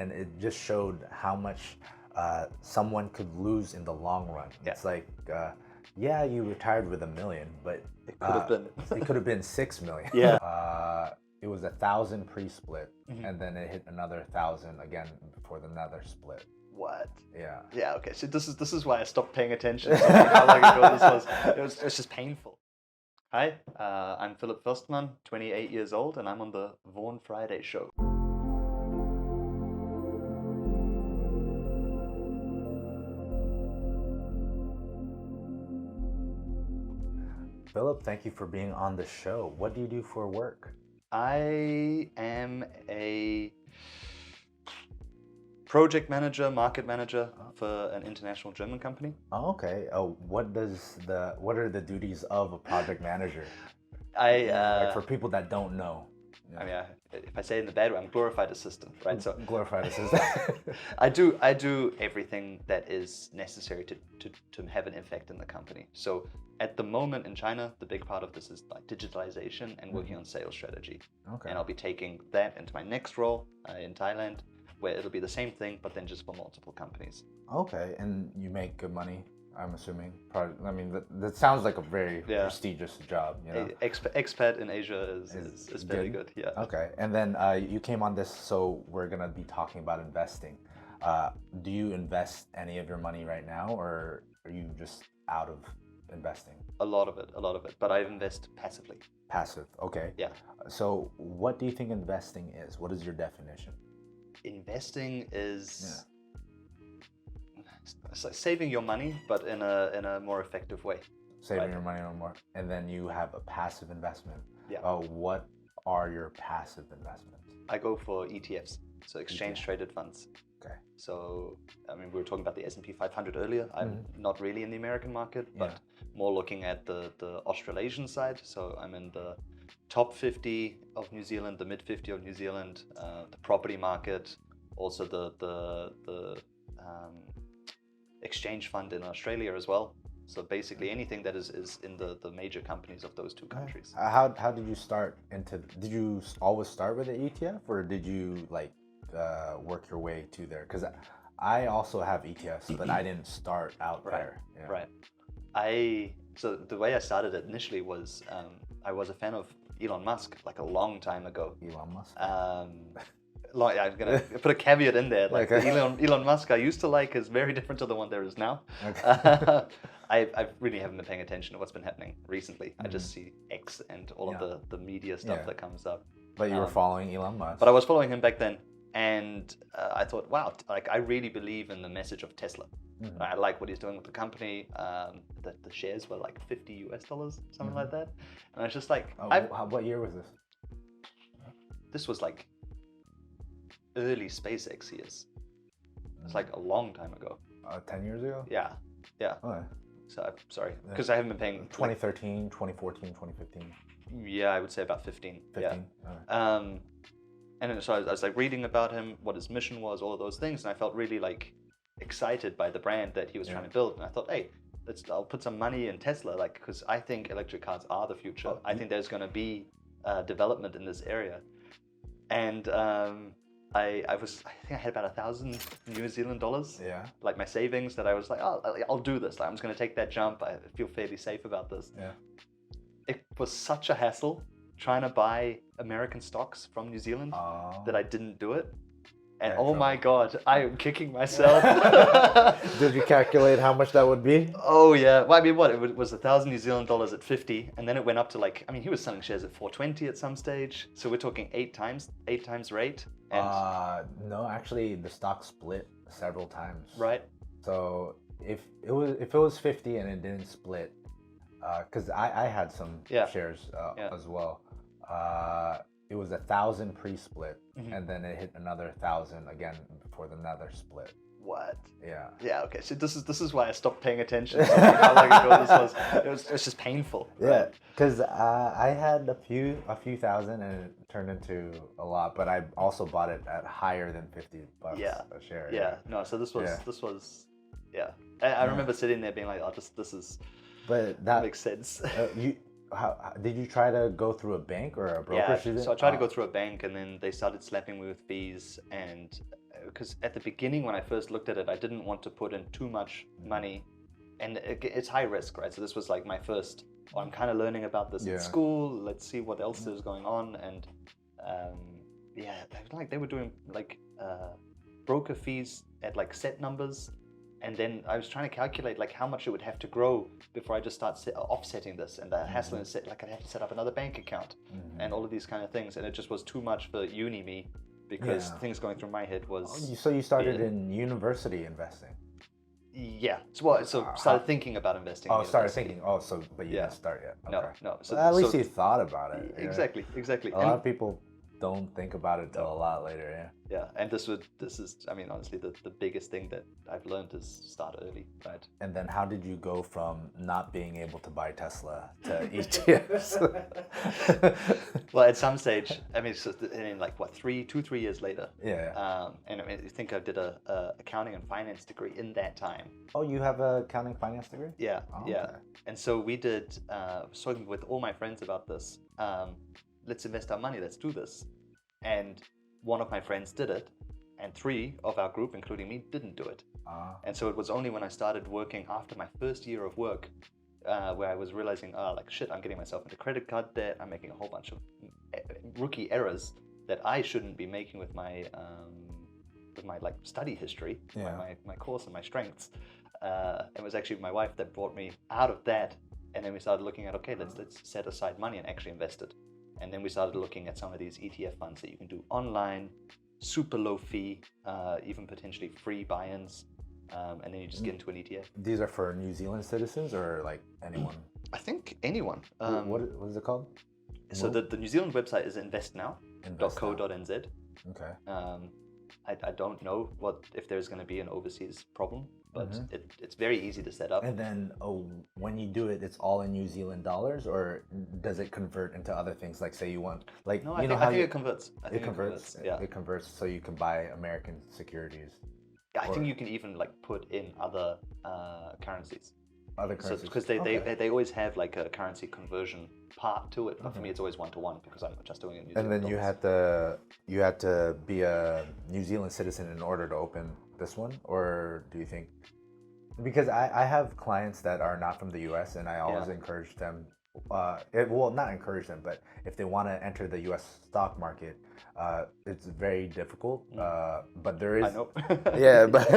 and it just showed how much someone could lose in the long run. It's like, yeah, you retired with $1 million, but It could have been. it could have been 6 million. Yeah. It was 1,000 pre-split, and then it hit another 1,000 again before another split. What? Yeah. Yeah. Okay. So this is why I stopped paying attention to how long ago this was. It was just painful. Hi, I'm Philip Fürstmann, 28 years old, and I'm on the Vaughan Friday show. Philip, thank you for being on the show. What do you do for work? I am a project manager, market manager for an international German company. Oh, okay. Oh, what are the duties of a project manager? I for people that don't know. I mean, if I say it in the bad way, I'm a glorified assistant, right? So glorified assistant. I do everything that is necessary to have an effect in the company. So at the moment in China, the big part of this is like digitalization and working on sales strategy. Okay. And I'll be taking that into my next role in Thailand, where it'll be the same thing, but then just for multiple companies. Okay, and you make good money, I'm assuming. I mean, that sounds like a very prestigious job. You know? Expat in Asia is very good. Yeah. Okay, and then you came on this, so we're gonna be talking about investing. Do you invest any of your money right now, or are you just out of investing? A lot of it. But I invest passively. Passive. Okay. Yeah. So, what do you think investing is? What is your definition? Investing is it's like saving your money, but in a more effective way. Saving your money no more, and then you have a passive investment. Yeah. What are your passive investments? I go for ETFs, so exchange traded funds. Okay. So I mean, we were talking about the S&P 500 earlier. I'm not really in the American market, but more looking at the Australasian side. So I'm in the top 50 of New Zealand, the mid 50 of New Zealand, the property market, also the exchange fund in Australia as well. So basically anything that is in the major companies of those two countries. How did you start into? Did you always start with the ETF, or did you like work your way to there? Because I also have ETFs, but I didn't start out there. Yeah. Right. So the way I started it initially was I was a fan of Elon Musk like a long time ago. Elon Musk. I'm gonna put a caveat in there. Like the Elon Musk I used to like is very different to the one there is now. Okay. I really haven't been paying attention to what's been happening recently. I just see X and all of the media stuff that comes up. But you were following Elon Musk. But I was following him back then, and I thought, wow, like I really believe in the message of Tesla. I like what he's doing with the company. The shares were like $50 US, something like that. And I was just like, what year was this? This was like early SpaceX years. It's like a long time ago. 10 years ago? Yeah. Oh. So I'm sorry, because I haven't been paying. 2013, 2014, 2015. Yeah, I would say about 15. 15. Yeah. And then, so I was like reading about him, what his mission was, all of those things, and I felt really like excited by the brand that he was trying to build. And I thought, hey, I'll put some money in Tesla, like, because I think electric cars are the future. I think there's going to be development in this area. And I think I had about 1,000 New Zealand dollars, like my savings, that I was like, oh, I'll do this. Like, I'm just going to take that jump. I feel fairly safe about this. Yeah. It was such a hassle trying to buy American stocks from New Zealand that I didn't do it. And oh my God, I am kicking myself. Did you calculate how much that would be? Oh yeah. Well, I mean, it was 1,000 New Zealand dollars at 50, and then it went up to like, I mean, he was selling shares at 420 at some stage. So we're talking eight times rate. And no, actually, the stock split several times. Right. So if it was 50 and it didn't split, because I had some shares as well. It was 1,000 pre-split, and then it hit another 1,000 again before another split. What? Yeah. Yeah. Okay. So this is why I stopped paying attention to how long ago this was. It was just painful. Yeah. Because I had a few thousand, and it turned into a lot. But I also bought it at higher than $50 a share. Yeah. No. So this was. Yeah. I remember sitting there being like, oh, this is. But that makes sense. how did you try to go through a bank or a brokerage? Yeah, so I tried to go through a bank, and then they started slapping me with fees. And because at the beginning, when I first looked at it, I didn't want to put in too much money, and it's high risk, right? So this was like my first. I'm kind of learning about this at school. Let's see what else is going on, and like they were doing like broker fees at like set numbers. And then I was trying to calculate like how much it would have to grow before I just start offsetting this, and the hassle and like I'd have to set up another bank account and all of these kind of things, and it just was too much for uni me, because things going through my head was. So you started in university investing. Yeah. So started thinking about investing. Oh, started thinking. Oh, but you didn't start yet. Okay. No. So at least you thought about it. Exactly. A lot of people don't think about it till a lot later. Yeah, and this is, I mean, honestly, the biggest thing that I've learned is start early, right? And then how did you go from not being able to buy Tesla to ETFs? Well, at some stage, I mean, like what, 3 years later. Yeah. And I mean, I think I did a accounting and finance degree in that time. Oh, you have a accounting finance degree? Yeah, yeah. Okay. And so we did, I was talking with all my friends about this. Let's invest our money, let's do this. And one of my friends did it, and 3 of our group, including me, didn't do it. And so it was only when I started working after my first year of work where I was realizing, like shit, I'm getting myself into credit card debt, I'm making a whole bunch of rookie errors that I shouldn't be making with my like study history, my course and my strengths. It was actually my wife that brought me out of that, and then we started looking at, okay, let's set aside money and actually invest it. And then we started looking at some of these ETF funds that you can do online, super low fee, even potentially free buy-ins, and then you just get into an ETF. These are for New Zealand citizens or like anyone? I think anyone. What is it called? So the New Zealand website is investnow.co.nz. Okay. I don't know if there's going to be an overseas problem, but it's very easy to set up. And then when you do it, it's all in New Zealand dollars, or does it convert into other things? Like say you want, like no, I think it converts. It converts. Yeah, it converts, so you can buy American securities. I think you can even like put in other currencies. Other currencies, because they always have like a currency conversion part to it. But for me, it's always 1-to-1 because I'm just doing it in New Zealand. And then you had to be a New Zealand citizen in order to open this one, or do you think? Because I have clients that are not from the U.S. and I always encourage them. Not encourage them, but if they want to enter the U.S. stock market, it's very difficult. But there is, I know. Yeah, but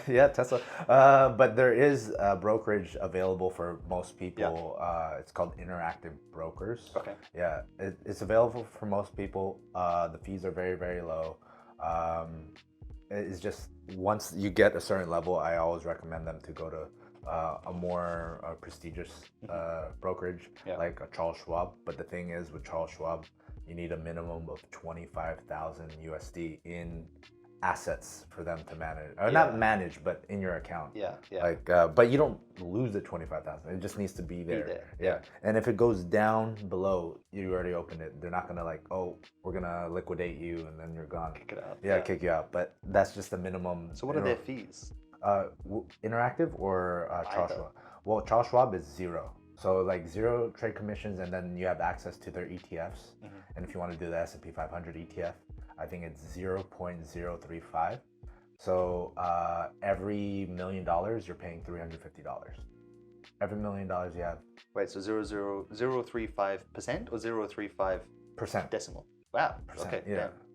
yeah, Tesla. But there is a brokerage available for most people. It's called Interactive Brokers. Okay. Yeah, it's available for most people. The fees are very, very low. It's just once you get a certain level, I always recommend them to go to a more prestigious brokerage like a Charles Schwab. But the thing is, with Charles Schwab, you need a minimum of 25,000 USD in assets for them to manage, or not manage, but in your account. Yeah. Like, but you don't lose the 25,000. It just needs to be there. Yeah. And if it goes down below, you already opened it. They're not gonna like, oh, we're gonna liquidate you and then you're gone. Kick it out. Yeah, kick you out. But that's just the minimum. So what are their fees? Interactive or Charles Schwab? Well, Charles Schwab is 0. So like 0 trade commissions, and then you have access to their ETFs. And if you want to do the S&P 500 ETF, I think it's 0.035. So every $1 million, you're paying $350. Every $1 million you have. Wait, so 0.035% or 0.035 decimal? Wow. Okay.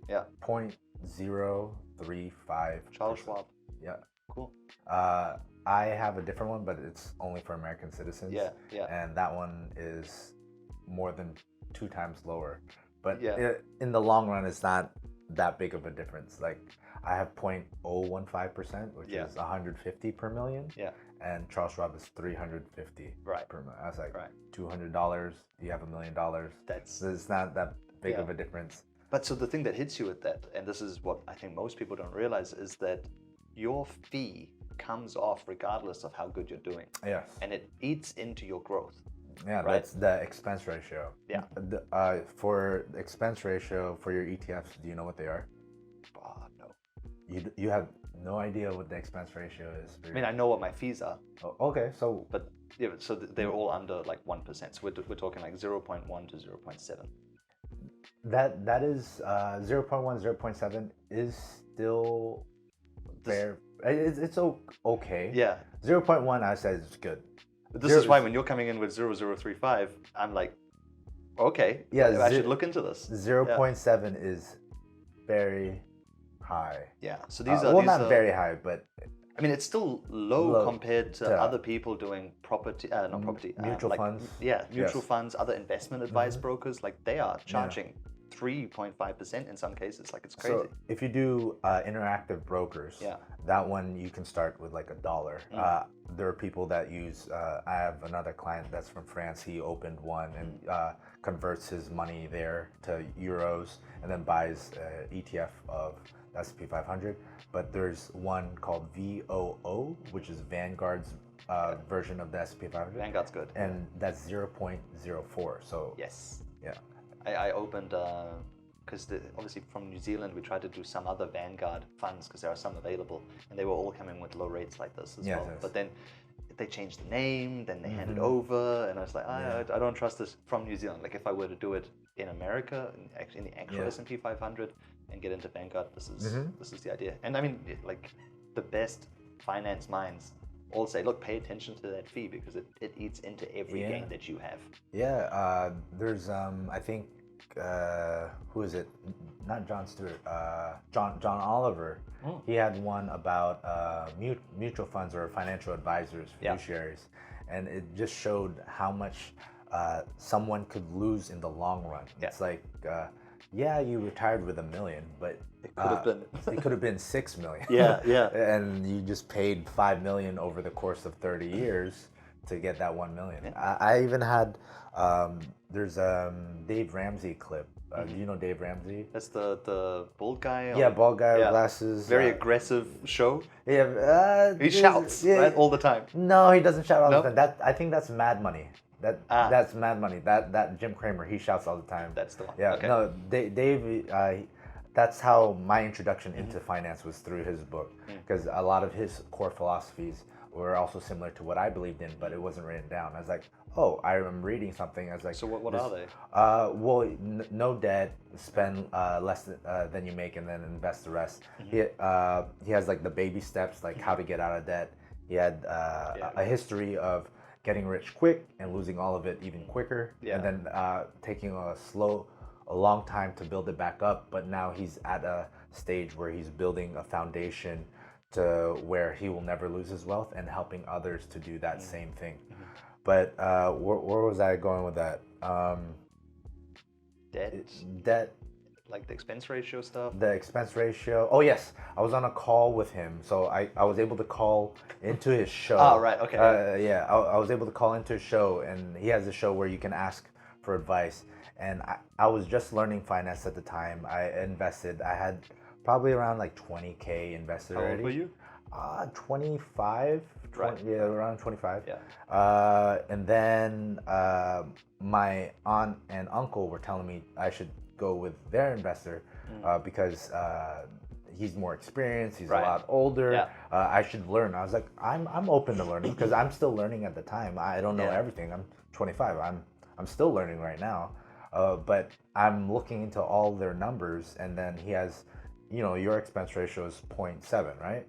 Yeah. 0.035. Charles Schwab. Yeah. Cool. I have a different one, but it's only for American citizens. Yeah. And that one is more than 2 times lower. But in the long run, it's not that big of a difference. Like I have 0.015%, which is 150 per million. Yeah. And Charles Schwab is 350 per million. That's like $200. You have $1 million. It's not that big of a difference. But so the thing that hits you with that, and this is what I think most people don't realize, is that your fee comes off regardless of how good you're doing. Yes. And it eats into your growth. Yeah, that's the expense ratio. Yeah. For the expense ratio for your ETFs, do you know what they are? You have no idea what the expense ratio is. I mean, I know what my fees are. Oh, okay, so but yeah, so they're all under like 1%. So we're talking like 0.1 to 0.7. That is 0.1, 0.7 is still fair. It's okay. Yeah. 0.1 I said is good. But this is why when you're coming in with 0.035, I'm like, okay, yeah, I should look into this. 0.7 is very high. Yeah. So these are not very high, but I mean, it's still low compared to other people doing property, not property, mutual funds. Yeah, mutual funds, other investment advice brokers, like they are charging 3.5% in some cases. Like it's crazy. So if you do interactive brokers, that one you can start with like $1. There are people that use. I have another client that's from France. He opened one and converts his money there to euros and then buys ETF of S&P 500. But there's one called VOO, which is Vanguard's version of the S&P 500. Vanguard's good. And that's 0.04. So yes. Yeah. I opened, because obviously from New Zealand, we tried to do some other Vanguard funds because there are some available, and they were all coming with low rates like this as well. Yes. But then they changed the name, then they handed over, and I was like, I don't trust this from New Zealand. Like if I were to do it in America, in the actual S&P 500, and get into Vanguard, this is the idea. And I mean, like the best finance minds all say, look, pay attention to that fee because it eats into every gain that you have. Yeah, there's I think who is it? Not John Stewart. John Oliver. He had one about mutual funds or financial advisors, fiduciaries, and it just showed how much someone could lose in the long run. It's like, you retired with $1 million, but it could have been 6 million. And you just paid 5 million over the course of 30 years to get that 1 million. I even had there's a Dave Ramsey clip. Do you know Dave Ramsey? That's the bald guy. Bald guy with glasses. Very aggressive show. Yeah, he shouts right all the time. No, he doesn't shout all the time. I think that's Mad Money. That's Mad Money. That Jim Cramer, he shouts all the time. That's the one. Yeah, okay. No, Dave. That's how my introduction into finance was through his book, because a lot of his core philosophies were also similar to what I believed in, but it wasn't written down. I was like, oh, I am reading something. I was like, so what are they? Well, no debt, spend less than you make, and then invest the rest. He has like the baby steps, like how to get out of debt. He had a history of getting rich quick and losing all of it even quicker, and then taking a long time to build it back up. But now he's at a stage where he's building a foundation to where he will never lose his wealth and helping others to do that same thing. But where was I going with that? Debt. Like the expense ratio stuff? The expense ratio. Oh, yes. I was on a call with him. So I was able to call into his show. Oh, right. Okay. I was able to call into his show, and he has a show where you can ask for advice. And I was just learning finance at the time. I invested. I had probably around like 20K invested already. How old were you? 25. Right. Yeah, around 25. Yeah. And then my aunt and uncle were telling me I should go with their investor because he's more experienced, he's a lot older. I should learn. I was like, I'm open to learning because I'm still learning at the time. I don't know everything. I'm 25. I'm still learning right now. But I'm looking into all their numbers, and then he has, your expense ratio is 0.7, right?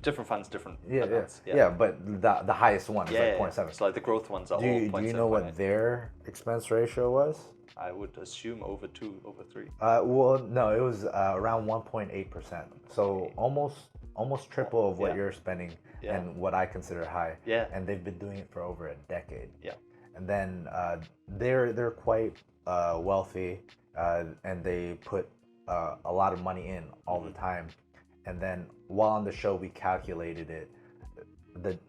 Different funds, different. Yeah, but the highest one is like 0.7. So like the growth ones are all 0.7. Do you know what their expense ratio was? I would assume over 2, over 3. Well, no, it was around 1.8%. So almost triple of what you're spending and what I consider high. Yeah. And they've been doing it for over a decade. Yeah. And then they're quite wealthy, and they put a lot of money in all the time. And then while on the show, we calculated it.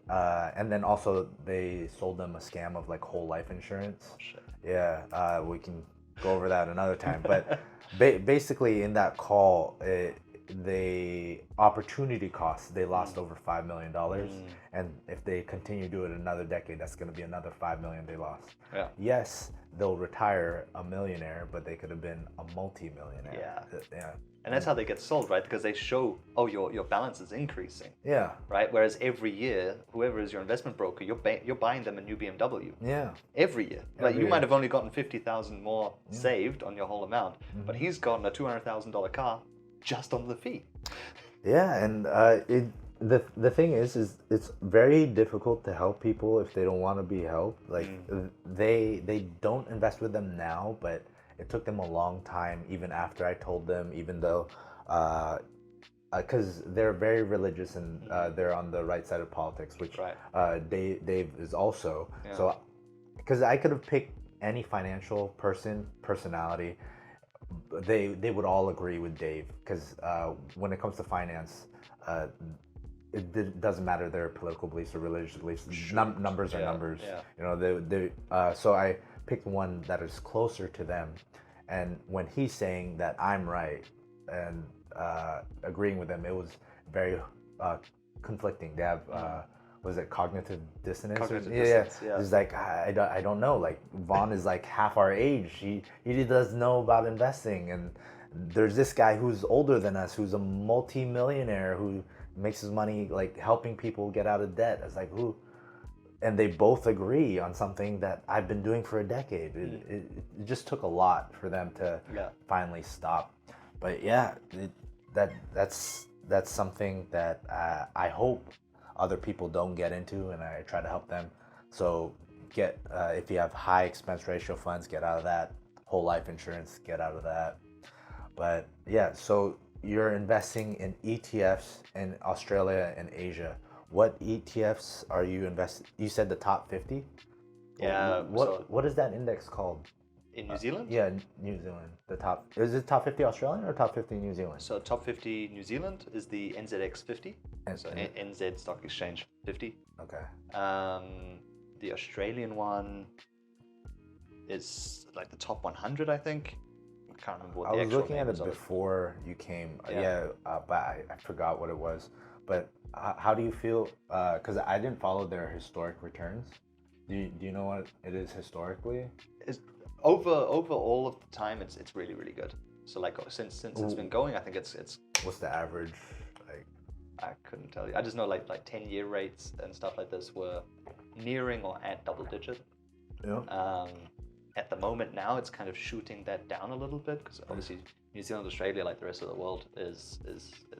And then also they sold them a scam of like whole life insurance. Oh, shit. Yeah, we can go over that another time. But basically, in that call, the opportunity cost, they lost over $5 million. And if they continue to do it another decade, that's going to be another $5 million they lost. Yeah. Yes, they'll retire a millionaire, but they could have been a multi-millionaire. Yeah. And that's how they get sold, right? Because they show, oh, your balance is increasing. Yeah. Right? Whereas every year, whoever is your investment broker, you're buying them a new BMW. Yeah. Every year. Like you might have only gotten 50,000 more saved on your whole amount, but he's gotten a $200,000 car just on the fee. Yeah, and the thing is it's very difficult to help people if they don't want to be helped. Like they don't invest with them now, but it took them a long time, even after I told them, even though, because they're very religious and they're on the right side of politics, which Dave is also. Yeah. So, because I could have picked any financial personality, they would all agree with Dave, because when it comes to finance, it doesn't matter their political beliefs or religious beliefs. Numbers are numbers. Yeah. You know, so I picked one that is closer to them. And when he's saying that I'm right and agreeing with them, it was very conflicting. They have, was it cognitive dissonance? Dissonance, yeah. It's like, I don't know. Like, Vaughn is like half our age. He does know about investing. And there's this guy who's older than us, who's a multi-millionaire, who makes his money like helping people get out of debt. It's like, who? And they both agree on something that I've been doing for a decade. It just took a lot for them to finally stop. But yeah, that's something that I hope other people don't get into, and I try to help them. So if you have high expense ratio funds, get out of that. Whole life insurance, get out of that. But yeah, so you're investing in ETFs in Australia and Asia. What ETFs are you investing? You said the top 50? Yeah. What is that index called? In New Zealand? Yeah, New Zealand. Is it top 50 Australian or top 50 New Zealand? So top 50 New Zealand is the NZX 50. So NZ Stock Exchange 50. Okay. The Australian one is like the top 100, I think. I can't remember what the actual name is. I was looking at it before you came. But I forgot what it was. But how do you feel? Because I didn't follow their historic returns. Do you know what it is historically? Over all of the time, it's really, really good. So like since it's been going, I think it's. What's the average? Like, I couldn't tell you. I just know like 10-year rates and stuff like this were nearing or at double digit. Yeah. At the moment now, it's kind of shooting that down a little bit, because obviously New Zealand, Australia, like the rest of the world, is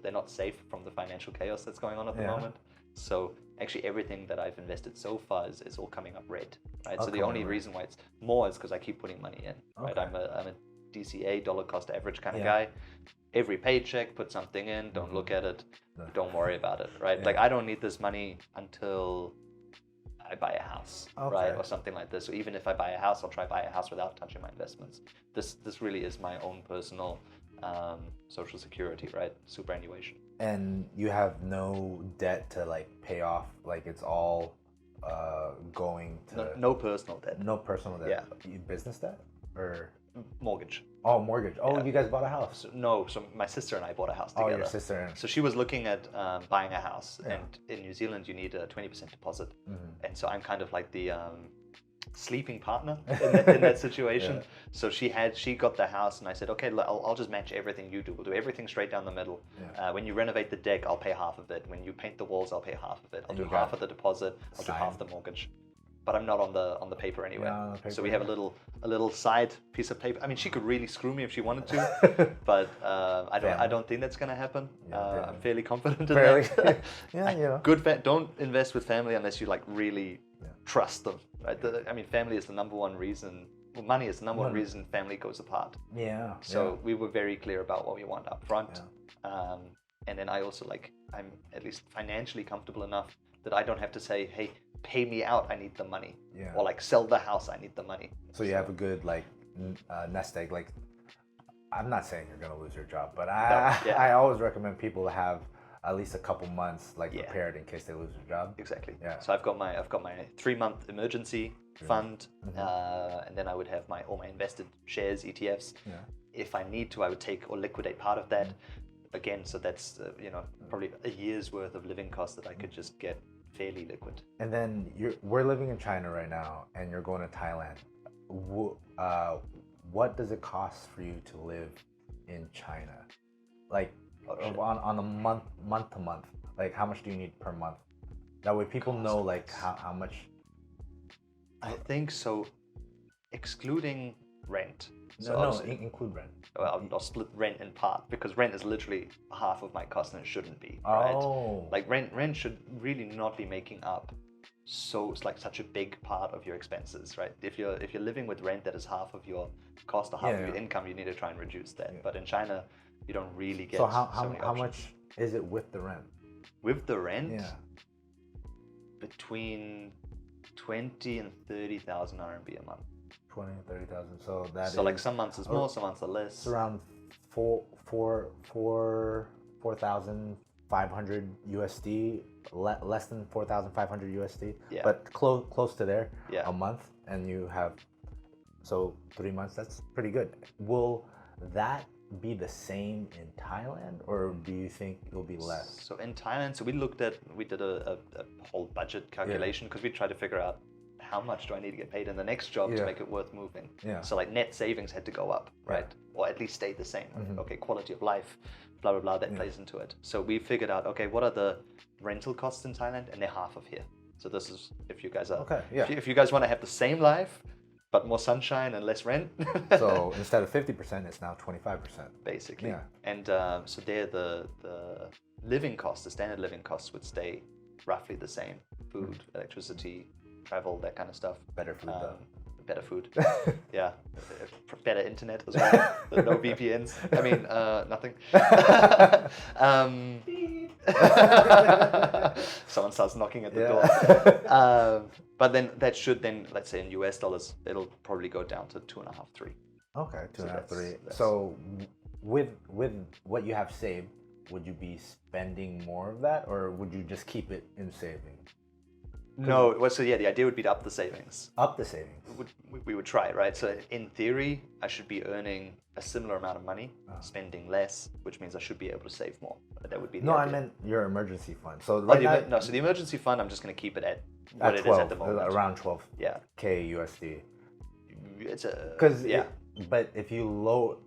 they're not safe from the financial chaos that's going on at the moment. So actually everything that I've invested so far is all coming up red, right? So the only reason why it's more is because I keep putting money in, right? I'm a DCA, dollar cost average kind of guy. Every paycheck, put something in, don't look at it, don't worry about it, right? Yeah. Like I don't need this money until I buy a house, right? Or something like this. So even if I buy a house, I'll try to buy a house without touching my investments. This really is my own personal social security, right? Superannuation. And you have no debt to like pay off, like it's all going to... No personal debt. No personal debt? Yeah. Business debt? Or... Mortgage. Oh, mortgage. Oh, you guys bought a house? So my sister and I bought a house together. Oh, your sister. So she was looking at buying a house, and in New Zealand you need a 20% deposit. And so I'm kind of like the sleeping partner in that situation. So she got the house, and I said, okay, I'll just match everything you do. We'll do everything straight down the middle. When you renovate the deck, I'll pay half of it. When you paint the walls, I'll pay half of it. I'll do half of the deposit. I'll do half the mortgage. But I'm not on the paper anywhere. So we have a little side piece of paper. I mean, she could really screw me if she wanted to, but I don't think that's gonna happen. I'm fairly confident in that. Don't invest with family unless you like really trust them. Right? I mean, family is the number one reason. Well, money is the number one reason family goes apart. Yeah. So we were very clear about what we want up front, and then I also I'm at least financially comfortable enough that I don't have to say, hey, pay me out, I need the money. Or like sell the house, I need the money. So you have a good nest egg. Like, I'm not saying you're gonna lose your job, but I always recommend people to have at least a couple months prepared in case they lose their job. Exactly. Yeah. So I've got my 3-month emergency fund, and then I would have all my invested shares, ETFs. If I need to, I would take or liquidate part of that. Again, so that's probably a year's worth of living costs that I could just get fairly liquid. And then we're living in China right now, and you're going to Thailand. What does it cost for you to live in China? like on a month to month? Like how much do you need per month? That way people know like how much. I think so, excluding rent. So include rent. Well, I'll split rent in part because rent is literally half of my cost and it shouldn't be. Right? Oh. Like rent should really not be making up it's like such a big part of your expenses, right? If you're living with rent that is half of your cost or half of your income, you need to try and reduce that. But in China, you don't really get. So how much is it with the rent? With the rent, yeah, between 20 and 30,000 RMB a month. 20 and 30,000. So that so like some months is more, some months are less. It's around 4,500 USD, less than 4,500 USD, but close to there a month, and you have 3 months. That's pretty good. Will that be the same in Thailand, or do you think it'll be less? So in Thailand, we did a whole budget calculation because we tried to figure out how much do I need to get paid in the next job to make it worth moving. So like net savings had to go up, right? Or at least stay the same. Okay, quality of life, blah, blah, blah, that plays into it. So we figured out, okay, what are the rental costs in Thailand? And they're half of here. So this is, if you guys are, if you guys want to have the same life, but more sunshine and less rent. So instead of 50%, it's now 25%. Basically. Yeah. And so there the living costs, the standard living costs would stay roughly the same. Food, electricity, travel, that kind of stuff. Better food though. Better food. Yeah. Better internet as well. No VPNs. I mean, nothing. Someone starts knocking at the door. But then that should let's say in US dollars, it'll probably go down to 2.5, 3. Okay, 2.5, 3. So with what you have saved, would you be spending more of that, or would you just keep it in savings? No, so the idea would be to up the savings. Up the savings. We would try, right? So in theory, I should be earning a similar amount of money, spending less, which means I should be able to save more. That would be the idea. I meant your emergency fund. So so the emergency fund, I'm just going to keep it at what it 12, is at the moment. Around 12 K USD. It's a... But if you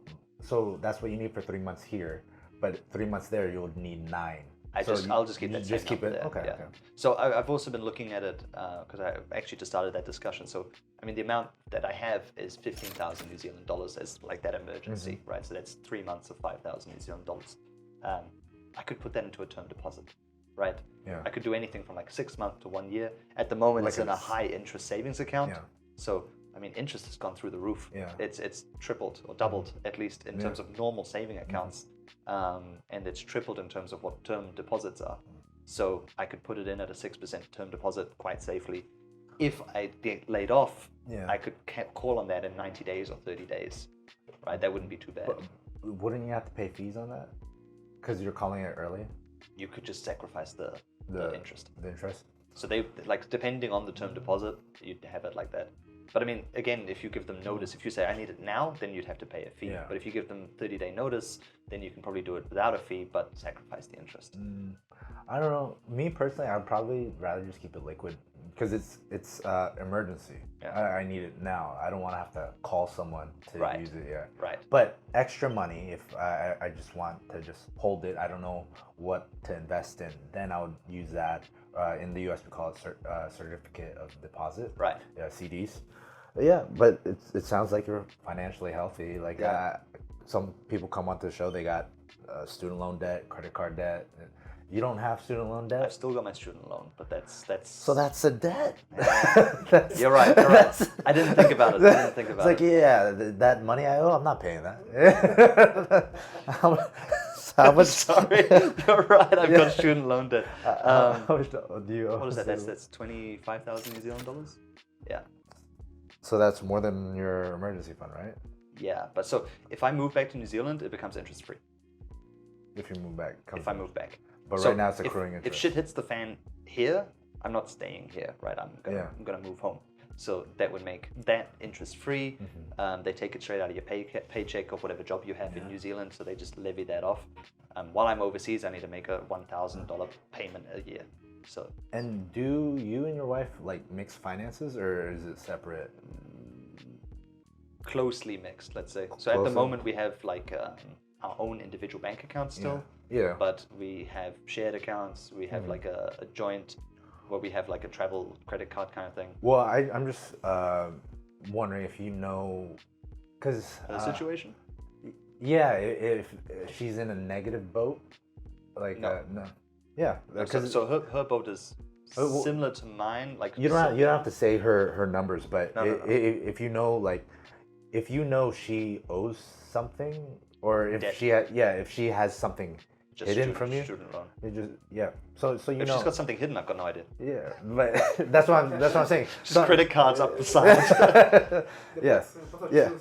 so that's what you need for 3 months here, but 3 months there, you'll need 9. I'll just keep that. Just keep it. There. Okay. So I've also been looking at it because I actually just started that discussion. So I mean, the amount that I have is 15,000 New Zealand dollars as like that emergency, right? So that's 3 months of 5,000 New Zealand dollars. I could put that into a term deposit, right? Yeah. I could do anything from like 6 months to 1 year. At the moment, it's in a high interest savings account. Yeah. So I mean, interest has gone through the roof. Yeah. It's tripled or doubled at least in terms of normal saving accounts. And it's tripled in terms of what term deposits are. So I could put it in at a 6% term deposit quite safely. If I get laid off, I could call on that in 90 days or 30 days, right? That wouldn't be too bad. But wouldn't you have to pay fees on that? Because you're calling it early? You could just sacrifice the interest. The interest? So they, like, depending on the term deposit, you'd have it like that. But I mean, again, if you give them notice, if you say, I need it now, then you'd have to pay a fee. Yeah. But if you give them 30-day notice, then you can probably do it without a fee, but sacrifice the interest. I don't know. Me personally, I'd probably rather just keep it liquid because it's emergency. Yeah. I need it now. I don't want to have to call someone to use it. Yeah. Right. But extra money, if I just want to just hold it, I don't know what to invest in, then I would use that. In the US, we call it certificate of deposit. Right. Yeah, CDs. Yeah, but it sounds like you're financially healthy. Like some people come onto the show, they got student loan debt, credit card debt. You don't have student loan debt? I've still got my student loan, but that's... So that's a debt. You're right. I didn't think about it. It's like, that money I owe, I'm not paying that. How much? Sorry, you're right. I've got student loan debt. How much do you owe? What is that? That's 25,000 New Zealand dollars. Yeah. So that's more than your emergency fund, right? Yeah, but so if I move back to New Zealand, it becomes interest free. If you move back. If I move back. But so right now it's accruing interest. If shit hits the fan here, I'm not staying here, right? I'm gonna move home. So that would make that interest free. They take it straight out of your paycheck of whatever job you have in New Zealand. So they just levy that off. While I'm overseas, I need to make a $1,000 payment a year. So. And do you and your wife like mix finances, or is it separate? Closely mixed, let's say. So at the moment we have like our own individual bank accounts still. Yeah. But we have shared accounts. We have like a joint, where we have like a travel credit card kind of thing. Well, I'm just wondering if you know, because the situation. Yeah, if she's in a negative boat, like no. Yeah, so her boat is similar to mine. Like you don't have to say her numbers, but no. If you know, like, if you know she owes something, or if if she has something just hidden from you, student loan. So you if know, she's got something hidden, I've got no idea. Yeah, but that's what I'm saying. Just credit cards up the side. Yes. Yeah.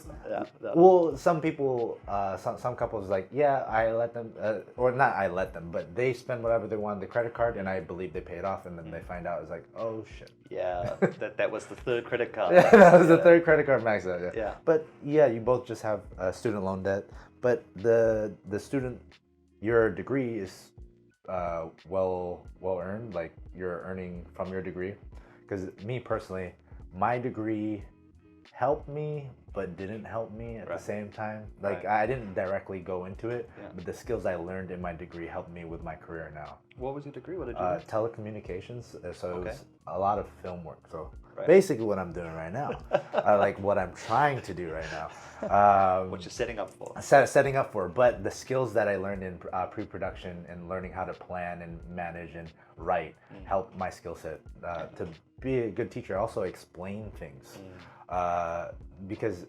Well, some people, some couples, like, I let them, or not I let them, but they spend whatever they want on the credit card, and I believe they pay it off, and then they find out, it's like, oh shit. Yeah, that was the third credit card. That was the third credit card max out. Yeah. But you both just have student loan debt, but the student, your degree is well earned, like you're earning from your degree. Because me personally, my degree helped me but didn't help me at the same time. Like I didn't directly go into it, but the skills I learned in my degree helped me with my career now. What was your degree? What did you do? Telecommunications. So it was a lot of film work. So basically what I'm doing right now, like what I'm trying to do right now. What you're setting up for. Setting up for, but the skills that I learned in pre-production and learning how to plan and manage and write helped my skill set to be a good teacher. Also explain things. Because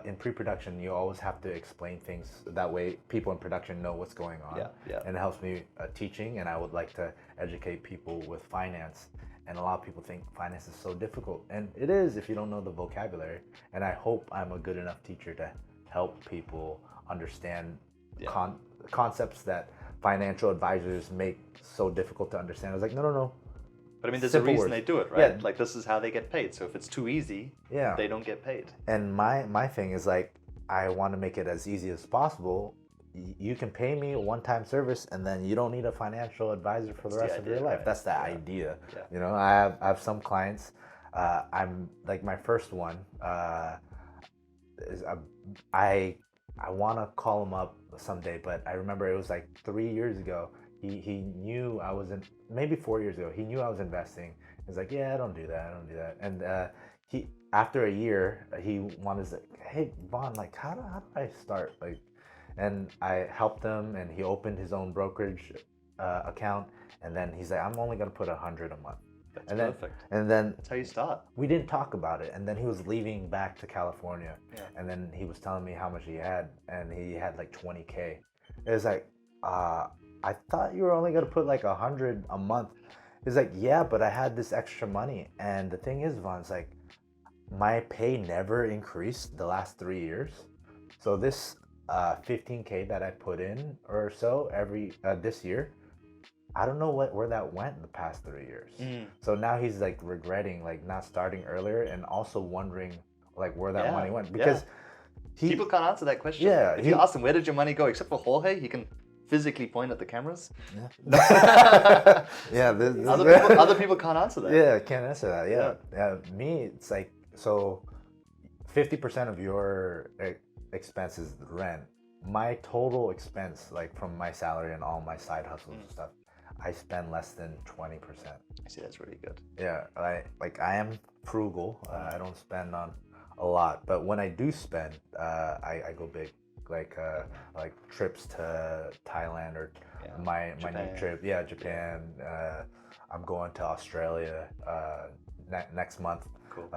in pre-production you always have to explain things, that way people in production know what's going on. And it helps me teaching, and I would like to educate people with finance. And a lot of people think finance is so difficult, and it is if you don't know the vocabulary. And I hope I'm a good enough teacher to help people understand concepts that financial advisors make so difficult to understand. I was like, no. But I mean, there's a reason they do it, right? Yeah. Like, this is how they get paid. So if it's too easy, they don't get paid. And my thing is, like, I want to make it as easy as possible. You can pay me a one-time service, and then you don't need a financial advisor for the rest of your life. That's the idea. You know, I have some clients. I'm like, my first one. Is I want to call him up someday, but I remember it was like 3 years ago. He knew I was maybe 4 years ago. He knew I was investing. He's like, I don't do that. And he, after a year, he wanted to say, hey, Vaughn, like, how do I start? Like, and I helped him, and he opened his own brokerage account. And then he's like, I'm only gonna put $100 a month. That's perfect. And then that's how you start. We didn't talk about it. And then he was leaving back to California. And then he was telling me how much he had, and he had like 20K. It was like, I thought you were only gonna put like 100 a month. He's like, yeah, but I had this extra money. And the thing is, Vaughn, it's like, my pay never increased the last 3 years. So this 15K that I put in or so every this year, I don't know where that went in the past 3 years. So now he's like regretting like not starting earlier, and also wondering like where that money went, because people can't answer that question. If you ask them, where did your money go, except for Jorge, he can physically point at the cameras. Other people can't answer that. Can't answer that. Me, it's like, so 50% of your expense is rent. My total expense, like from my salary and all my side hustles and stuff, I spend less than 20%. I see, that's really good. I am frugal. I don't spend on a lot, but when I do spend, I go big. Like trips to Thailand, or my new trip, Japan. I'm going to Australia next month. Cool.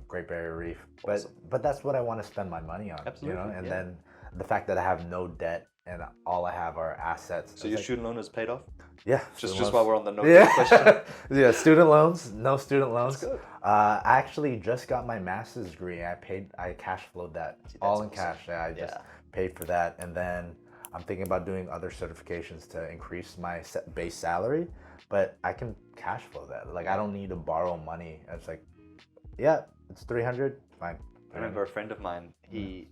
Great Barrier Reef. Awesome. But that's what I want to spend my money on. Absolutely. You know, and then the fact that I have no debt and all I have are assets. So your student loan is paid off? Yeah. Just while we're on the note question. Student loans, no student loans. That's good. I actually just got my master's degree. I cash flowed that all in cash. I just paid for that, and then I'm thinking about doing other certifications to increase my base salary, but I can cash flow that. Like, I don't need to borrow money. It's like, it's 300, fine. I remember a friend of mine, he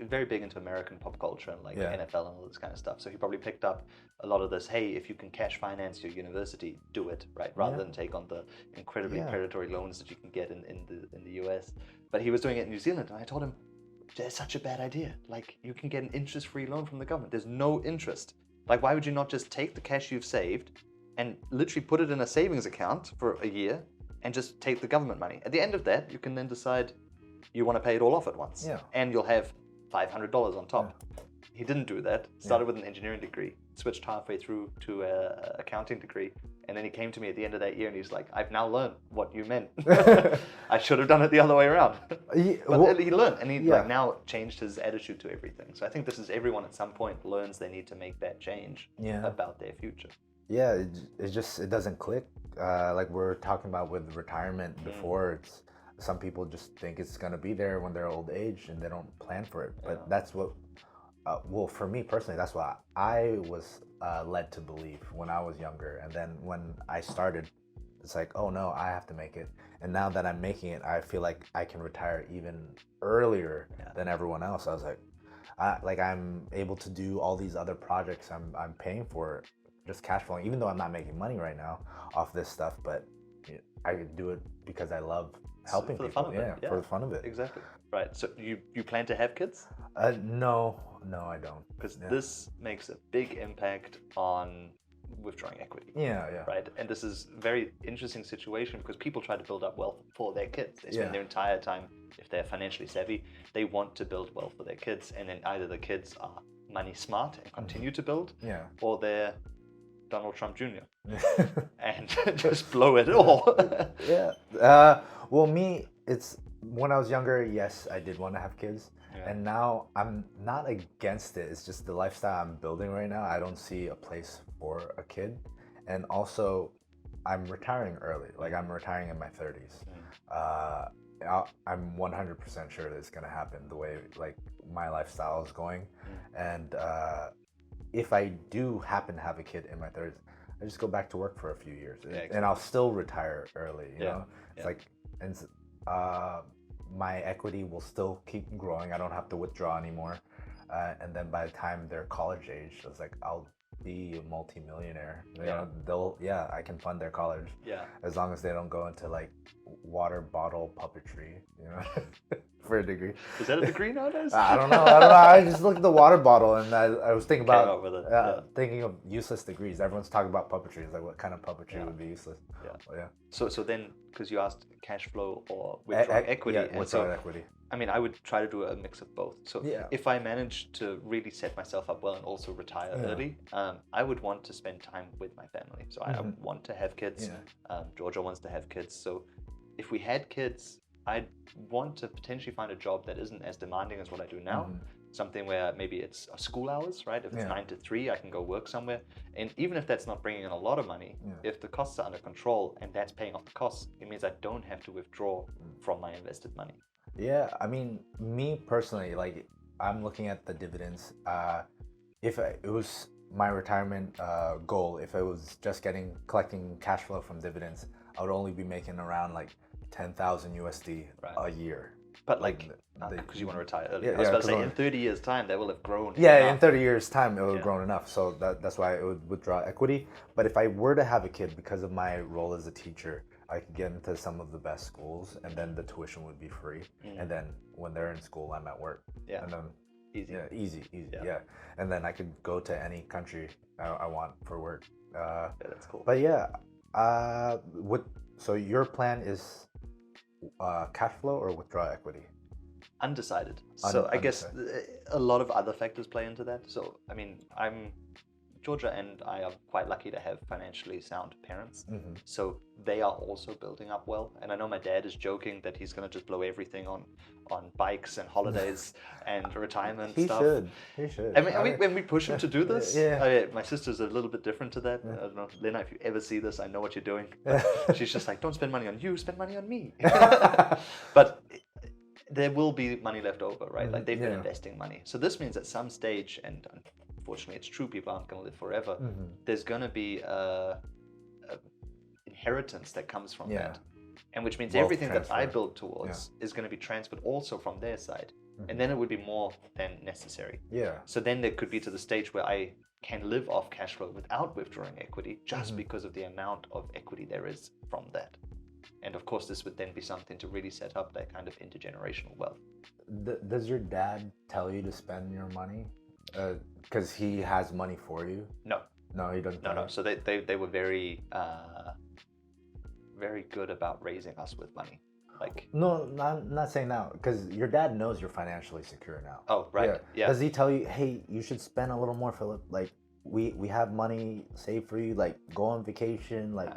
very big into American pop culture and like NFL and all this kind of stuff. So he probably picked up a lot of this, hey, if you can cash finance your university, do it, right? Rather than take on the incredibly predatory loans that you can get in the US. But he was doing it in New Zealand, and I told him, that's such a bad idea. Like, you can get an interest-free loan from the government. There's no interest. Like, why would you not just take the cash you've saved and literally put it in a savings account for a year and just take the government money? At the end of that, you can then decide you want to pay it all off at once. Yeah. And you'll have $500 on top. Yeah. He didn't do that. Started with an engineering degree, switched halfway through to an accounting degree. And then he came to me at the end of that year and he's like, I've now learned what you meant. I should have done it the other way around. But he learned, and he like now changed his attitude to everything. So I think this is everyone at some point learns they need to make that change about their future. Yeah, it doesn't click. Like we're talking about with retirement before, it's some people just think it's gonna be there when they're old age and they don't plan for it. But that's what, well, for me personally, that's what I was led to believe when I was younger. And then when I started, it's like, oh no, I have to make it. And now that I'm making it, I feel like I can retire even earlier than everyone else. I was like, I'm able to do all these other projects I'm paying for, just cash flowing, even though I'm not making money right now off this stuff, but I do it because I love helping people. For the fun of it. Exactly. Right. So you plan to have kids? No, I don't. Because this makes a big impact on withdrawing equity. Yeah. Right. And this is a very interesting situation because people try to build up wealth for their kids. They spend their entire time, if they're financially savvy, they want to build wealth for their kids. And then either the kids are money smart and continue to build, or they're Donald Trump Jr. and just blow it all. Well, me, it's when I was younger, yes, I did want to have kids. And now I'm not against it. It's just the lifestyle I'm building right now. I don't see a place for a kid. And also, I'm retiring early. Like, I'm retiring in my 30s. I'm 100% sure that it's going to happen the way, like, my lifestyle is going. And if I do happen to have a kid in my 30s, I just go back to work for a few years. And I'll still retire early, you know? It's like, and my equity will still keep growing. I don't have to withdraw anymore. And then by the time they're college age, it's like I'll be a multi-millionaire. You know, I can fund their college. As long as they don't go into like water bottle puppetry, you know, for a degree. Is that a degree nowadays? I don't know. I just looked at the water bottle and I was thinking about thinking of useless degrees. Everyone's talking about puppetry. It's like, what kind of puppetry would be useless? So then, because you asked cash flow or withdrawing equity. Withdrawing equity. I mean, I would try to do a mix of both. So if I manage to really set myself up well and also retire early, I would want to spend time with my family. So I want to have kids. Georgia wants to have kids. So if we had kids, I'd want to potentially find a job that isn't as demanding as what I do now. Something where maybe it's school hours, right? If it's 9 to 3, I can go work somewhere. And even if that's not bringing in a lot of money, if the costs are under control and that's paying off the costs, it means I don't have to withdraw from my invested money. Yeah, I mean, me personally, like, I'm looking at the dividends. If it was my retirement goal, if I was just collecting cash flow from dividends, I would only be making around like 10,000 USD a year. But like, because you want to retire early. I was about to say, in 30 years' time, that will have grown. In 30 years' time, it will have grown enough. So that's why it would withdraw equity. But if I were to have a kid, because of my role as a teacher, I could get into some of the best schools, and then the tuition would be free. And then when they're in school, I'm at work. And then easy. And then I could go to any country I want for work. That's cool. But so your plan is cash flow or withdraw equity? Undecided. So I guess a lot of other factors play into that. So I mean, Georgia and I are quite lucky to have financially sound parents. So they are also building up wealth. And I know my dad is joking that he's going to just blow everything on bikes and holidays and retirement stuff. He should. I mean, when we push him to do this, my sister's a little bit different to that. I don't know, Lena, if you ever see this, I know what you're doing. She's just like, don't spend money on you, spend money on me. But there will be money left over, right? Like they've been investing money. So this means at some stage, and unfortunately it's true, people aren't going to live forever, there's going to be a inheritance that comes from that. And which means everything that I build towards is going to be transferred also from their side. And then it would be more than necessary. So then there could be to the stage where I can live off cash flow without withdrawing equity just because of the amount of equity there is from that. And of course, this would then be something to really set up that kind of intergenerational wealth. Does your dad tell you to spend your money? Because he has money for you? No. No, he doesn't. No. So they were very very good about raising us with money. Like, no, not saying now, because your dad knows you're financially secure now. Oh, right. Yeah. Does he tell you, hey, you should spend a little more, Philip? Like, we have money saved for you. Like, go on vacation. Like,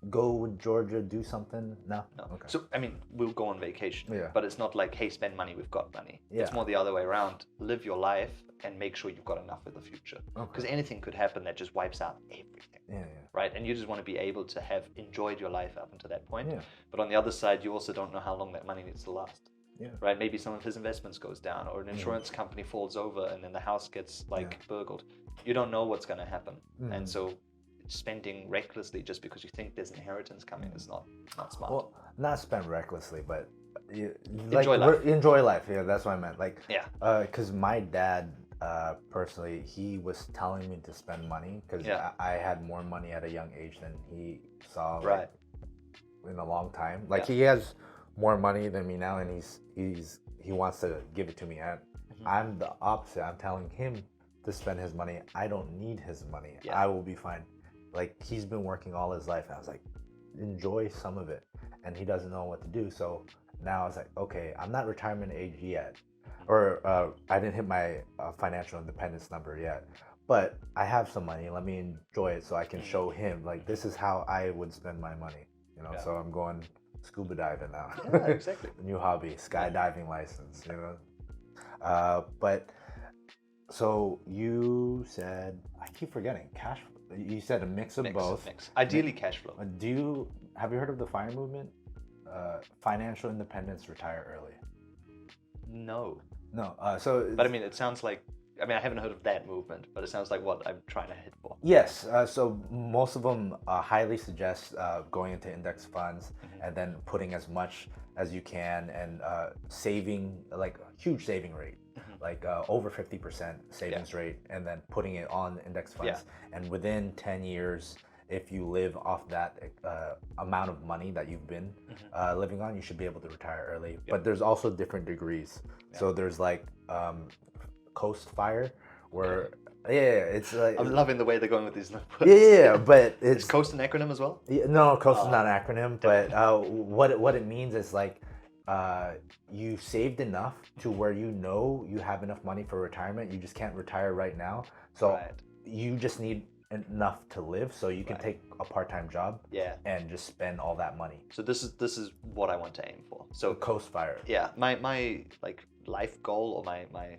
go with Georgia, do something. No. Okay. So I mean, we'll go on vacation. Yeah. But it's not like, hey, spend money. We've got money. Yeah. It's more the other way around. Live your life and make sure you've got enough for the future. Because anything could happen that just wipes out everything. Yeah. Right. And you just want to be able to have enjoyed your life up until that point. Yeah. But on the other side, you also don't know how long that money needs to last. Yeah. Right. Maybe some of his investments goes down, or an insurance company falls over, and then the house gets burgled. You don't know what's going to happen, and so spending recklessly just because you think there's inheritance coming is not smart. Well, not spend recklessly, but enjoy life. Yeah, that's what I meant. Like, yeah. Because my dad, personally, he was telling me to spend money because I had more money at a young age than he saw in a long time. Like, he has more money than me now, and he wants to give it to me. And I'm the opposite. I'm telling him to spend his money. I don't need his money. I will be fine. Like, he's been working all his life. I was like, enjoy some of it. And he doesn't know what to do. So now I was like, okay, I'm not retirement age yet. Or I didn't hit my financial independence number yet. But I have some money. Let me enjoy it so I can show him, like, this is how I would spend my money. You know, so I'm going scuba diving now. Yeah, exactly. New hobby, skydiving license, you know. But so you said, I keep forgetting, cash flow. You said a mix of both. Ideally, cash flow. Have you heard of the FIRE movement? Financial independence, retire early. No. But I mean, it sounds like, I haven't heard of that movement, but it sounds like what I'm trying to hit for. Yes. So most of them highly suggest going into index funds and then putting as much as you can and saving, like a huge saving rate. Like over 50% savings rate, and then putting it on index funds. And within 10 years, if you live off that amount of money that you've been living on, you should be able to retire early. But there's also different degrees. So there's like Coast FIRE, where it's like, I'm loving the way they're going with these numbers. But is Coast an acronym as well? No, Coast is not an acronym. But what it means is like, you saved enough to where you have enough money for retirement. You just can't retire right now. So you just need enough to live, so you can take a part-time job and just spend all that money. So this is what I want to aim for. So Coast FIRE. Yeah, my like life goal or my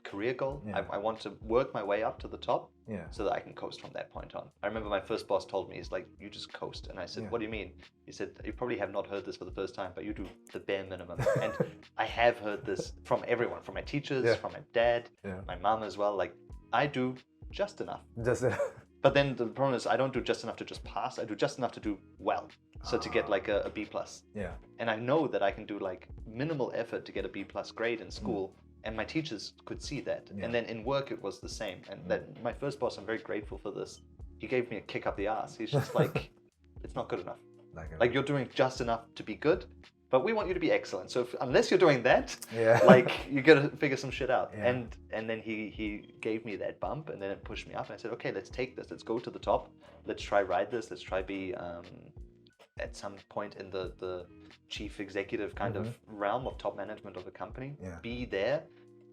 career goal, I want to work my way up to the top so that I can coast from that point on. I remember my first boss told me, he's like, you just coast. And I said, what do you mean? He said, you probably have not heard this for the first time, but you do the bare minimum. And I have heard this from everyone, from my teachers, from my dad, my mom as well. Like, I do just enough. But then the problem is, I don't do just enough to just pass. I do just enough to do well. So to get like a B+. And I know that I can do like minimal effort to get a B+ grade in school. And my teachers could see that. And then in work, it was the same. And that my first boss, I'm very grateful for this. He gave me a kick up the ass. He's just like, it's not good enough. Like, you're doing just enough to be good, but we want you to be excellent. So unless you're doing that, like, you got to figure some shit out. And then he gave me that bump, and then it pushed me up. And I said, okay, let's take this. Let's go to the top. Let's try ride this. Let's try be at some point in the chief executive kind of realm of top management of a company. Be there.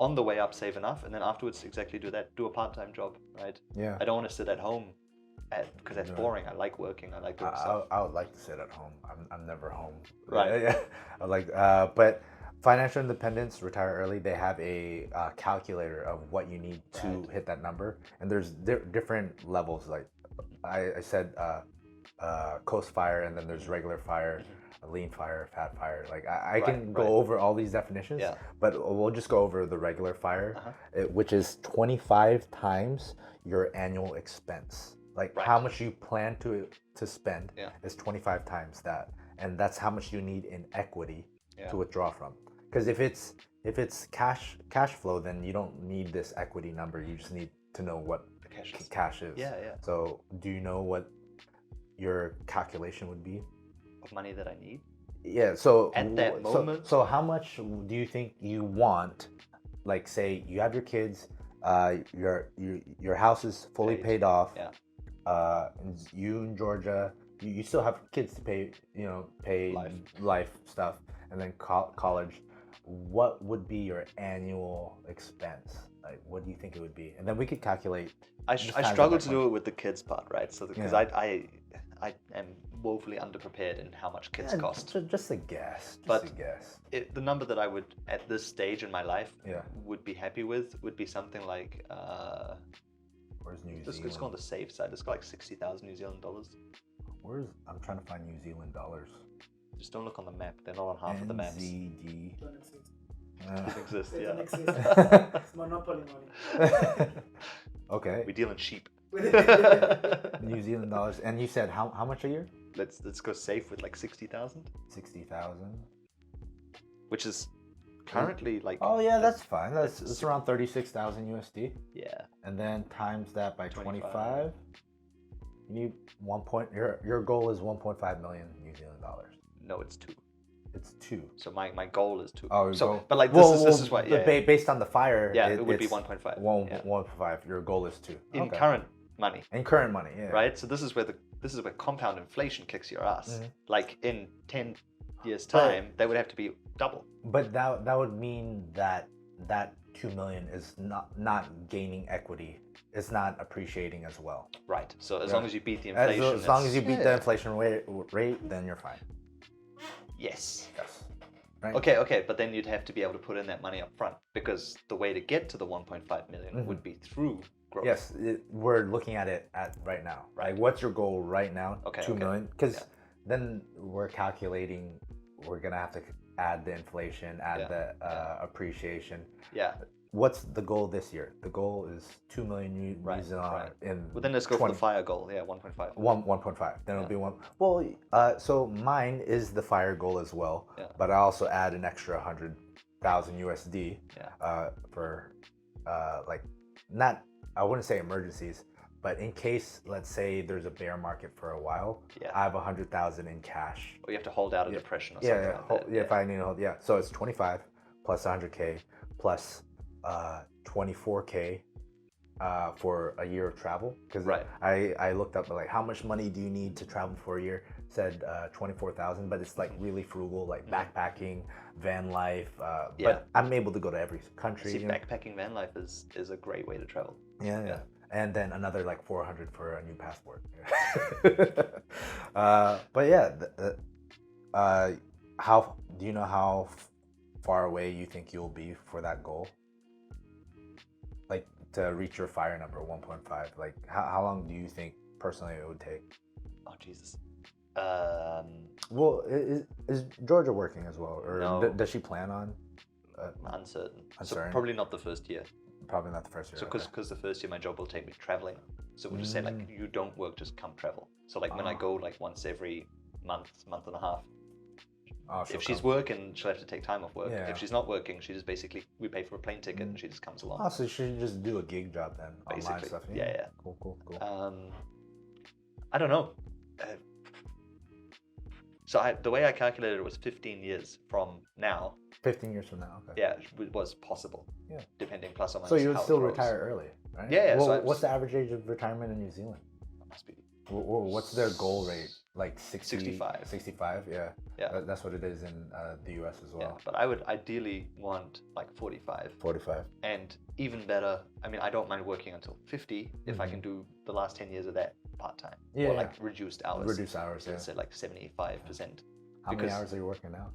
On the way up, save enough, and then afterwards exactly do that. Do a part-time job, right? I don't want to sit at home because that's boring. I like working. I like doing stuff. I would like to sit at home. I'm never home. Right. I like, but financial independence, retire early. They have a calculator of what you need to hit that number, and there's different levels. Like I said, Coast FIRE, and then there's regular FIRE. Lean FIRE, fat FIRE. Like I can go over all these definitions, but we'll just go over the regular FIRE, which is 25 times your annual expense. Like how much you plan to spend is 25 times that, and that's how much you need in equity to withdraw from. Because if it's cash flow, then you don't need this equity number. You just need to know what cash is. Yeah. So do you know what your calculation would be? of money that I need. Yeah, so at that moment. So how much do you think you want? Like, say you have your kids, your house is fully paid off. Yeah. You in Georgia, you still have kids to pay. Pay life stuff, and then college. What would be your annual expense? Like, what do you think it would be? And then we could calculate. I struggle to do it with the kids part, right? So because I am woefully underprepared in how much kids cost. Just a guess. The number that I would, at this stage in my life, would be happy with would be something like. Where's New Zealand? Let's go on the safe side. Let's go like 60,000 New Zealand dollars. I'm trying to find New Zealand dollars. Just don't look on the map. They're not on half of the maps. NZD. Don't exist. They yeah. don't exist. It's monopoly money. Okay. We deal in sheep. New Zealand dollars. And you said how much a year? Let's go safe with like 60,000. 60,000. Which is currently like. Oh yeah, that's fine. It's around 36,000 USD. Yeah. And then times that by 25. You need your goal is 1.5 million New Zealand dollars. No, it's 2. It's 2. So my goal is 2. Oh, but like this is why. Yeah, based on the fire. Yeah, it would be 1.5. 1.5. Your goal is 2. In current money. In current money, yeah. Right. So this is where compound inflation kicks your ass. Mm-hmm. Like in 10 years' time, that would have to be double. But that would mean that 2 million is not gaining equity. It's not appreciating as well. Right. So as long as you beat the inflation. As long as you beat the inflation rate, then you're fine. Yes. Right. Okay, but then you'd have to be able to put in that money up front, because the way to get to the 1.5 million would be through growth. Yes, we're looking at it right now. Right. What's your goal right now? 2 million. Because then we're calculating. We're gonna have to add the inflation, add the appreciation. Yeah. What's the goal this year? The goal is 2 million New Zealand in. Well, then let's go for the fire goal. Yeah, 1.5. 1.5. Then it'll be 1. Well, so mine is the fire goal as well. Yeah. But I also add an extra 100,000 USD. Yeah. For like, not, I wouldn't say emergencies, but in case, let's say there's a bear market for a while, I have 100,000 in cash. Or you have to hold out a depression or something like that. If I need to hold. Yeah. So it's 25 plus 100K plus 24K for a year of travel, because I looked up like how much money do you need to travel for a year. Said 24,000, but it's like really frugal, like backpacking, van life. But I'm able to go to every country. See, backpacking van life is a great way to travel. Yeah. And then another like 400 for a new passport. But yeah, how do you know how far away you think you'll be for that goal? Like, to reach your fire number 1.5, like how long do you think personally it would take? Oh Jesus. Well, is Georgia working as well, or no. Does she plan on? Uncertain. So probably not the first year. Probably not the first year. So because the first year my job will take me traveling. So we'll just say like, you don't work, just come travel. So like when I go like once every month and a half. If she's working, she'll have to take time off work. Yeah. If she's not working, she just basically, we pay for a plane ticket and she just comes along. So she should just do a gig job then, basically. Online stuff. Yeah. Cool. I don't know. So the way I calculated it was 15 years from now. 15 years from now, okay. Yeah, it was possible. Yeah. Depending plus or minus. So you would still retire early, right? Yeah. Well, so what's the average age of retirement in New Zealand? Must be. What's their goal rate? Like 65. 65, yeah. That's what it is in the US as well. Yeah, but I would ideally want like 45. 45. And even better, I mean, I don't mind working until 50 if I can do the last 10 years of that part-time. Or like reduced hours. Reduced hours, Let's say like 75%. How many hours are you working now?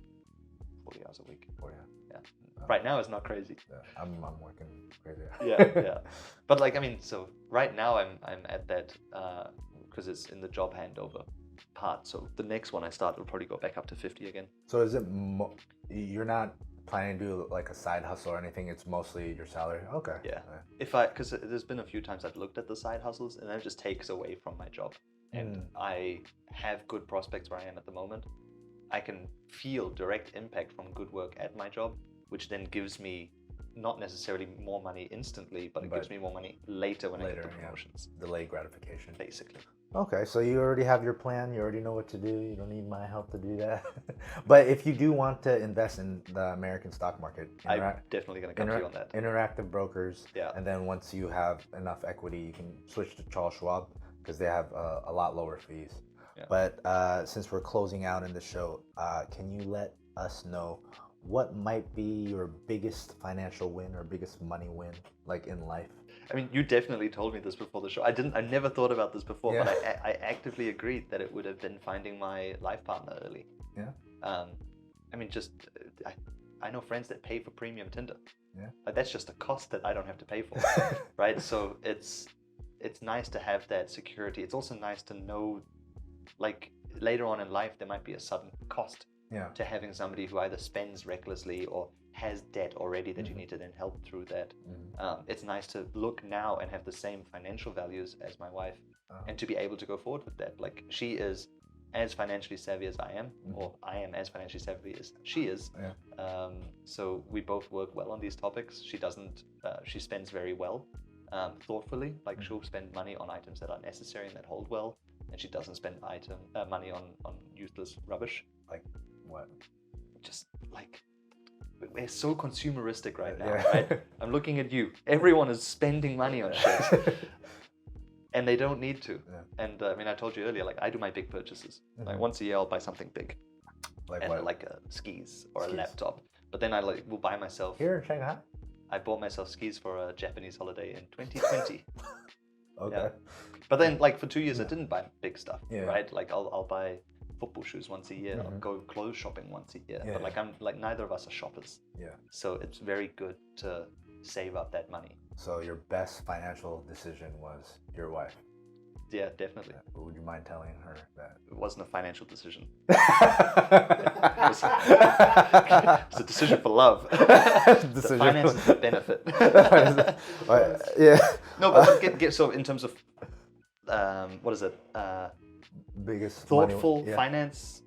40 hours a week. 40. Yeah. Right now it's not crazy. Yeah, I'm working crazy. Yeah. But like, I mean, so right now I'm at that, because it's in the job handover part. So the next one I start will probably go back up to 50 again. So is it, you're not planning to do like a side hustle or anything? It's mostly your salary? Okay. Yeah. Because there's been a few times I've looked at the side hustles and that just takes away from my job. And I have good prospects where I am at the moment. I can feel direct impact from good work at my job, which then gives me not necessarily more money instantly, but it gives me more money later when I get the promotions. Delayed gratification. Basically. Okay, so you already have your plan. You already know what to do. You don't need my help to do that. But if you do want to invest in the American stock market, I'm definitely going to come to you on that. Interactive Brokers. Yeah. And then once you have enough equity, you can switch to Charles Schwab because they have a lot lower fees. Yeah. But since we're closing out in the show, can you let us know what might be your biggest financial win or biggest money win, like in life? I mean, you definitely told me this before the show. I never thought about this before, but I actively agreed that it would have been finding my life partner early. Yeah. I mean, just I know friends that pay for premium Tinder. Yeah. Like that's just a cost that I don't have to pay for, right? So it's nice to have that security. It's also nice to know, like later on in life, there might be a sudden cost to having somebody who either spends recklessly or has debt already that you need to then help through that. It's nice to look now and have the same financial values as my wife and to be able to go forward with that. Like she is as financially savvy as I am, or I am as financially savvy as she is. So we both work well on these topics. She doesn't, she spends very well, thoughtfully. Like she'll spend money on items that are necessary and that hold well. And she doesn't spend money on useless rubbish. Like what? Just like, we're so consumeristic right now, right? I'm looking at you. Everyone is spending money on shit. And they don't need to. Yeah. And I mean, I told you earlier, like I do my big purchases. Like once a year, I'll buy something big. Like what? Like skis or a laptop. But then I will buy myself. Here in Shanghai? I bought myself skis for a Japanese holiday in 2020. Okay. Yeah. But then like for 2 years, I didn't buy big stuff, right? Like I'll buy football shoes once a year. I'll go clothes shopping once a year. But like neither of us are shoppers. Yeah. So it's very good to save up that money. So your best financial decision was your wife? Yeah, definitely. Would you mind telling her that? It wasn't a financial decision. It was a decision for love. The finance is the benefit. Yeah. No, but so in terms of what is it? Biggest thoughtful finance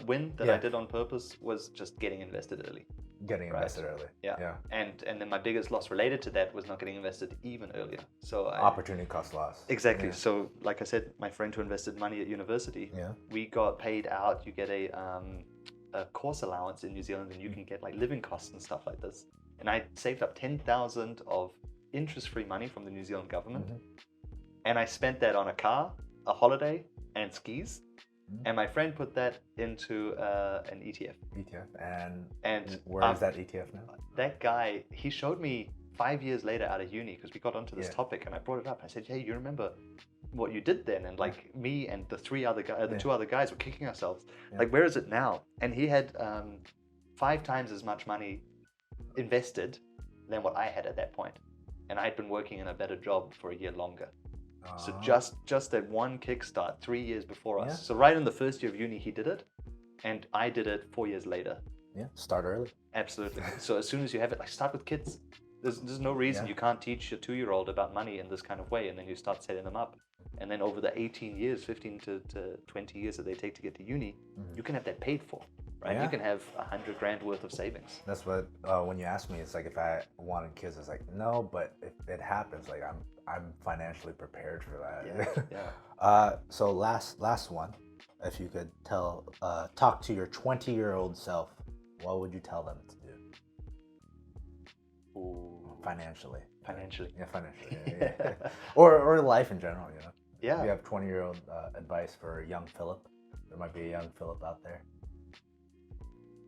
win that I did on purpose was just getting invested early. Getting invested early. Yeah. And then my biggest loss related to that was not getting invested even earlier. So opportunity cost loss. Exactly. Yeah. So like I said, my friend who invested money at university, we got paid out. You get a course allowance in New Zealand, and you can get like living costs and stuff like this. And I saved up 10,000 of interest-free money from the New Zealand government, and I spent that on a car, a holiday, and skis. And my friend put that into an ETF. And where is that ETF now? That guy, he showed me 5 years later out of uni, because we got onto this topic, and I brought it up. I said, "Hey, you remember what you did then?" And like me and the two other guys were kicking ourselves. Like, where is it now? And he had 5 times as much money invested than what I had at that point, and I'd been working in a better job for a year longer. So just that one kickstart 3 years before us. So right in the first year of uni, he did it, and I did it 4 years later. Yeah, start early. Absolutely. So as soon as you have it, like start with kids. There's no reason you can't teach your 2-year-old about money in this kind of way, and then you start setting them up. And then over the 18 years, 15 to 20 years that they take to get to uni, you can have that paid for. Right, you can have $100 grand worth of savings. That's what when you asked me, it's like if I wanted kids, it's like no, but if it happens, like I'm financially prepared for that. Yeah. So last one, if you could talk to your 20-year-old self, what would you tell them to do? Ooh. Financially. Yeah, financially. Yeah. or life in general, you know. Yeah. If you have 20-year-old advice for young Philip, there might be a young Philip out there.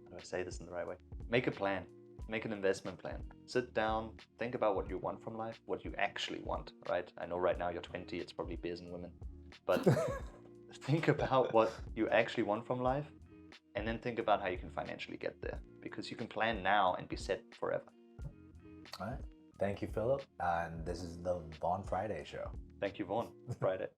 How do I say this in the right way? Make a plan. Make an investment plan. Sit down, think about what you want from life, what you actually want, right? I know right now you're 20, it's probably beers and women, but think about what you actually want from life, and then think about how you can financially get there, because you can plan now and be set forever. All right. Thank you, Philip. And this is the Vaughn Friday Show. Thank you, Vaughn. Friday.